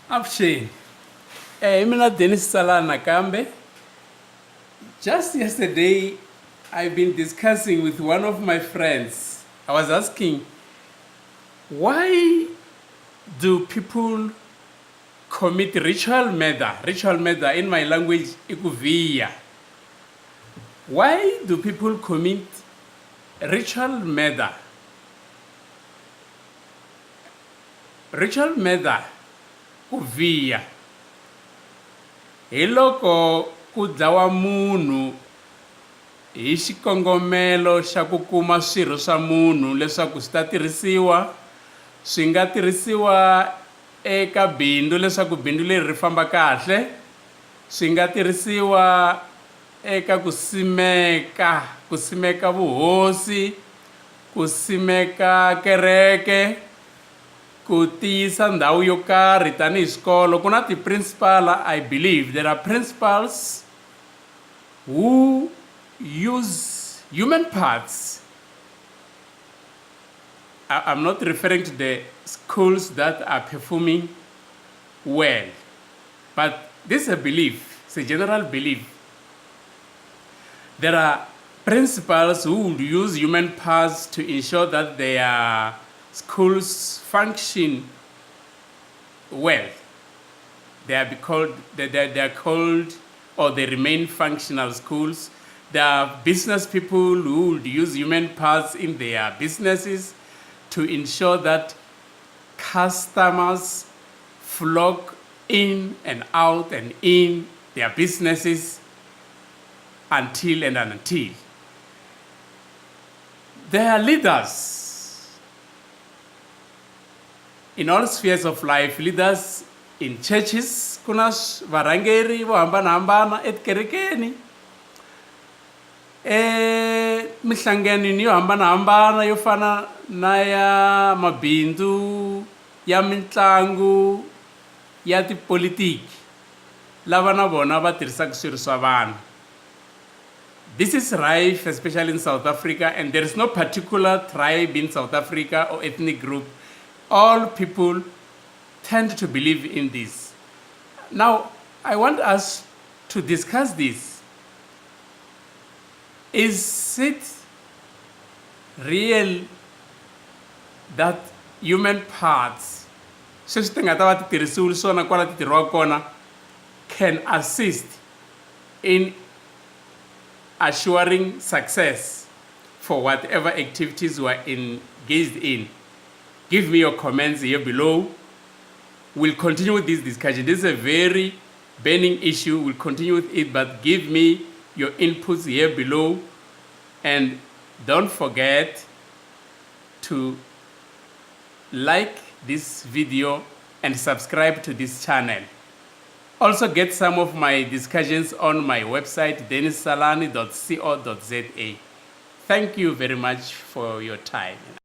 Avuxeni. Mina Dennis Salana Kambe. Just yesterday, I've been discussing with one of my friends. I was asking, why do people commit ritual murder? Ritual murder in my language, ikuviya. Why do people commit ritual murder? Ritual murder, kuviya. Hi loko ku dlawa munhu hi xikongomelo xa ku kuma swirho swa munhu leswaku swi ta tirhisiwa, swi nga tirhisiwa eka bindzu leswaku bindzu leri ri famba kahle, swi nga tirhisiwa eka ku simeka vuhosi, ku simeka kereke, ku tiyisa ndhawu yo karhi tanihi xikolo. Ku na ti-principal, I believe there are principals who use human parts. I'm not referring to the schools that are performing well, but this is a belief, it's a general belief. There are principals who would use human parts to ensure that their schools function well. They are called, or they remain functional schools. There are business people who would use human parts in their businesses to ensure that customers flock in and out and in their businesses until. There are leaders in all spheres of life, leaders in churches, kuna varangeri vo hambanahambana etikerekeni, mihlanganweni yo hambanahambana yo fana na ya mabindzu, ya mitlangu, ya tipolitiki, lava na vona va tirhisaka swirho swa vanhu. This is rife, especially in South Africa, and there is no particular tribe in South Africa or ethnic group. All people tend to believe in this. Now, I want us to discuss this. Is it real that human parts can assist in assuring success for whatever activities we are engaged in? Give me your comments here below. We'll continue with this discussion. This is a very burning issue. We'll continue with it, but give me your inputs here below. And don't forget to like this video and subscribe to this channel. Also get some of my discussions on my website, dennissalani.co.za. Thank you very much for your time.